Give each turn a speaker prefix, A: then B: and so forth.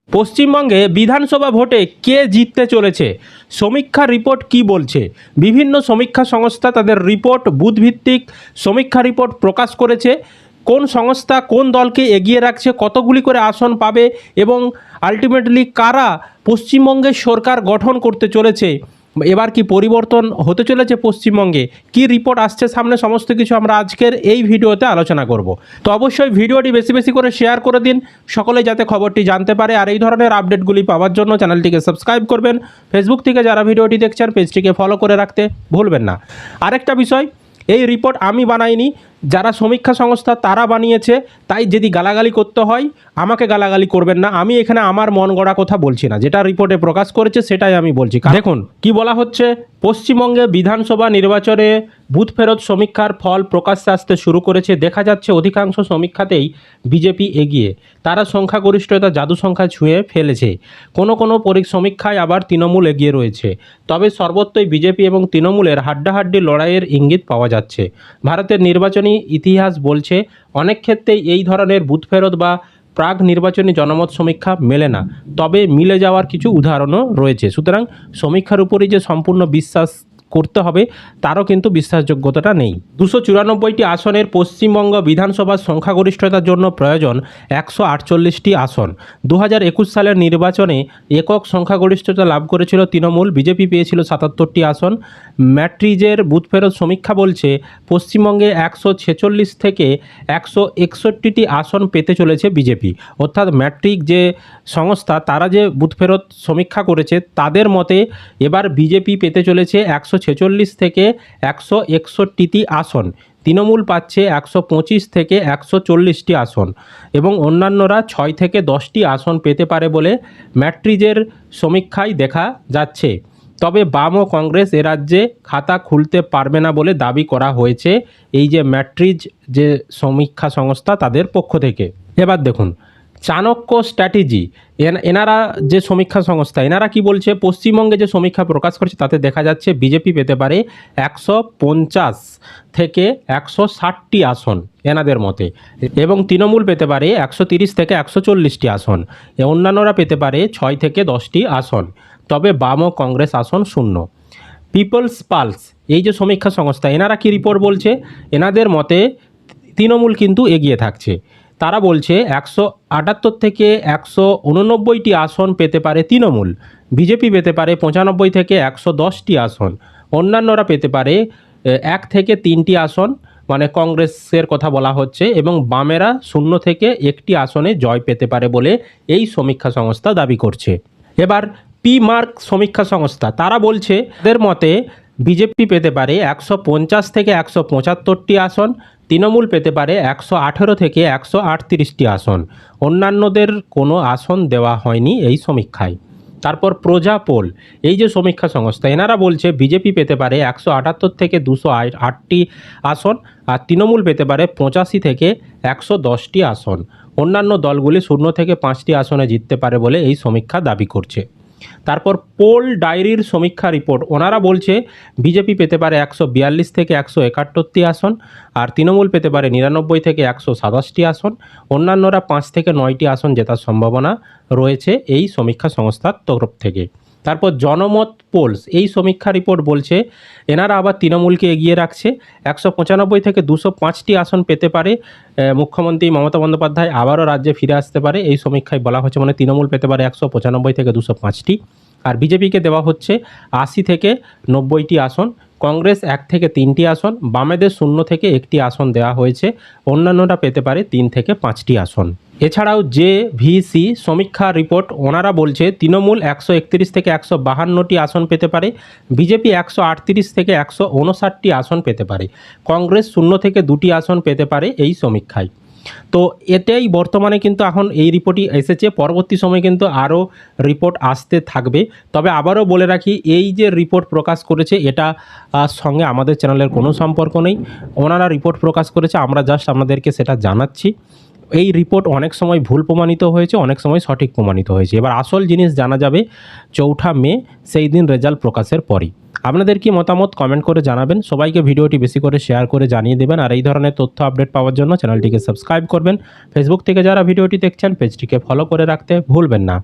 A: পশ্চিমবঙ্গে বিধানসভা ভোটে কে জিততে চলেছে, সমীক্ষা রিপোর্ট কি বলছে? বিভিন্ন সমীক্ষা সংস্থা তাদের রিপোর্ট, বুথভিত্তিক সমীক্ষা রিপোর্ট প্রকাশ করেছে। কোন সংস্থা কোন দলকে এগিয়ে রাখছে, কতগুলি করে আসন পাবে এবং আলটিমেটলি কারা পশ্চিমবঙ্গের সরকার গঠন করতে চলেছে, এবার কি পরিবর্তন হতে চলেছে পশ্চিমবঙ্গে, কি রিপোর্ট আসছে সামনে, সমস্ত কিছু আমরা আজকের এই ভিডিওতে আলোচনা করব। তো অবশ্যই ভিডিওটি বেশি বেশি করে শেয়ার করে দিন, সকলে যাতে খবরটি জানতে পারে। আর এই ধরনের আপডেটগুলি পাওয়ার জন্য চ্যানেলটিকে সাবস্ক্রাইব করবেন। ফেসবুক থেকে যারা ভিডিওটি দেখছেন পেজটিকে ফলো করে রাখতে ভুলবেন না। আরেকটা বিষয়, এই রিপোর্ট আমি বানাইনি, যারা সমীক্ষা সংস্থা তারা বানিয়েছে। তাই যদি গালাগালি করতে হয় আমাকে গালাগালি করবেন না, আমি এখানে আমার মন গড়া কথা বলছি না, যেটা রিপোর্টে প্রকাশ করেছে সেটাই আমি বলছি। দেখুন কি বলা হচ্ছে, পশ্চিমবঙ্গে বিধানসভা নির্বাচনে বুথ ফেরত সমীক্ষার ফল প্রকাশ্যে আসতে শুরু করেছে। দেখা যাচ্ছে অধিকাংশ সমীক্ষাতেই বিজেপি এগিয়ে, তারা সংখ্যাগরিষ্ঠতা জাদু সংখ্যা ছুঁয়ে ফেলেছে। কোনো সমীক্ষায় আবার তৃণমূল এগিয়ে রয়েছে। তবে সর্বত্রই বিজেপি এবং তৃণমূলের হাড্ডাহাড্ডি লড়াইয়ের ইঙ্গিত পাওয়া যাচ্ছে। ভারতের নির্বাচনী ইতিহাস বলছে অনেক ক্ষেত্রেই এই ধরনের বুথ ফেরত বা প্রাক নির্বাচনী জনমত সমীক্ষা মেলে না, তবে মিলে যাওয়ার কিছু উদাহরণও রয়েছে। সুতরাং সমীক্ষার উপরই যে সম্পূর্ণ বিশ্বাস করতে হবে তারও কিন্তু বিশ্বাসযোগ্যতাটা নেই। 294টি আসনের পশ্চিমবঙ্গ বিধানসভার সংখ্যাগরিষ্ঠতার জন্য প্রয়োজন 148টি আসন। 2021 সালের নির্বাচনে একক সংখ্যাগরিষ্ঠতা লাভ করেছিল তৃণমূল, বিজেপি পেয়েছিল 77টি আসন। ম্যাট্রিজের বুথ ফেরত সমীক্ষা বলছে পশ্চিমবঙ্গে 146 থেকে 161টি আসন পেতে চলেছে বিজেপি। অর্থাৎ ম্যাট্রিক যে সংস্থা তারা যে বুথ ফেরত সমীক্ষা করেছে তাদের মতে এবার বিজেপি পেতে চলেছে 146 থেকে 161টি আসন, তৃণমূল পাচ্ছে 125 থেকে 140টি আসন এবং অন্যান্যরা 6 থেকে 10টি আসন পেতে পারে বলে ম্যাট্রিজের সমীক্ষায় দেখা যাচ্ছে। তবে বাম ও কংগ্রেস এ রাজ্যে খাতা খুলতে পারবে না বলে দাবি করা হয়েছে এই যে ম্যাট্রিজ যে সমীক্ষা সংস্থা তাদের পক্ষ থেকে। এবার দেখুন চাণক্য স্ট্র্যাটেজি, এনারা যে সমীক্ষা সংস্থা এনারা কি বলছে, পশ্চিমবঙ্গে যে সমীক্ষা প্রকাশ করছে তাতে দেখা যাচ্ছে বিজেপি পেতে পারে 150 থেকে 160টি আসন এনাদের মতে, এবং তৃণমূল পেতে পারে 130 থেকে 140টি আসন, অন্যান্যরা পেতে পারে 6 থেকে 10টি আসন, তবে বাম ও কংগ্রেস আসন শূন্য। পিপলস পালস এই যে সমীক্ষা সংস্থা এনারা কি রিপোর্ট বলছে, এনাদের মতে তৃণমূল কিন্তু এগিয়ে থাকছে। তারা বলছে 178 থেকে 189টি আসন পেতে পারে তৃণমূল, বিজেপি পেতে পারে 95 থেকে 110টি আসন, অন্যান্যরা পেতে পারে 1 থেকে 3টি আসন, মানে কংগ্রেসের কথা বলা হচ্ছে, এবং বামেরা 0 থেকে 1টি আসনে জয় পেতে পারে বলে এই সমীক্ষা সংস্থা দাবি করছে। এবার পি মার্ক সমীক্ষা সংস্থা তারা বলছে এদের মতে বিজেপি পেতে পারে 150 থেকে 175টি আসন, তৃণমূল পেতে পারে 118 থেকে 138টি আসন, অন্যান্যদের কোনো আসন দেওয়া হয়নি এই সমীক্ষায়। তারপর প্রজা পোল এই যে সমীক্ষা সংস্থা এনারা বলছে বিজেপি পেতে পারে 178 থেকে 208টি আসন, আর তৃণমূল পেতে পারে 85 থেকে 110টি আসন, অন্যান্য দলগুলি 0 থেকে 5টি আসনে জিততে পারে বলে এই সমীক্ষা দাবি করছে। তারপর পোল ডায়েরির সমীক্ষা রিপোর্ট, ওনারা বলছে বিজেপি পেতে পারে 142 থেকে 171টি আসন, আর তৃণমূল পেতে পারে 99 থেকে 127টি আসন, অন্যান্যরা 5 থেকে 9টি আসন জেতার সম্ভাবনা রয়েছে এই সমীক্ষা সংস্থার তরফ থেকে। তারপর জনমত পোলস এই সমীক্ষা রিপোর্ট বলছে এনারা আবার তৃণমূলকে এগিয়ে রাখছে, 195 থেকে 205টি আসন পেতে পারে মুখ্যমন্ত্রী মমতা বন্দ্যোপাধ্যায় আবারও রাজ্যে ফিরে আসতে পারে এই সমীক্ষায় বলা হচ্ছে, মানে তৃণমূল পেতে পারে 195 থেকে 205টি, আর বিজেপিকে দেওয়া হচ্ছে 80 থেকে 90টি আসন, কংগ্রেস 1 থেকে 3টি আসন, বামেদের 0 থেকে 1টি আসন দেওয়া হয়েছে, অন্যান্যরা পেতে পারে 3 থেকে 5টি আসন। এছাড়াও যে ভিসি সমীক্ষা রিপোর্ট ওনারা বলছে তৃণমূল 131 থেকে 152টি আসন পেতে পারে, বিজেপি 138 থেকে 159টি আসন পেতে পারে, কংগ্রেস 0 থেকে 2টি আসন পেতে পারে এই সমীক্ষায়। তো এটাই বর্তমানে কিন্তু এখন এই রিপোর্টই এসেছে, পরবর্তী সময়ে কিন্তু আরও রিপোর্ট আসতে থাকবে। তবে আবারও বলে রাখি এই যে রিপোর্ট প্রকাশ করেছে এটা সঙ্গে আমাদের চ্যানেলের কোনো সম্পর্ক নেই, ওনারা রিপোর্ট প্রকাশ করেছে, আমরা জাস্ট আপনাদেরকে সেটা জানাচ্ছি। এই রিপোর্ট অনেক সময় ভুল প্রমাণিত হয়েছে, অনেক সময় সঠিক প্রমাণিত হয়েছে। এবার আসল জিনিস জানা যাবে 4 মে, সেই দিন রেজাল্ট প্রকাশের পরই। আপনাদের কি মতামত কমেন্ট করে জানাবেন। সবাইকে ভিডিওটি বেশি করে শেয়ার করে জানিয়ে দেবেন। আর এই ধরনের তথ্য আপডেট পাওয়ার জন্য চ্যানেলটিকে সাবস্ক্রাইব করবেন। ফেসবুক থেকে যারা ভিডিওটি দেখছেন পেজটিকে ফলো করে রাখতে ভুলবেন না।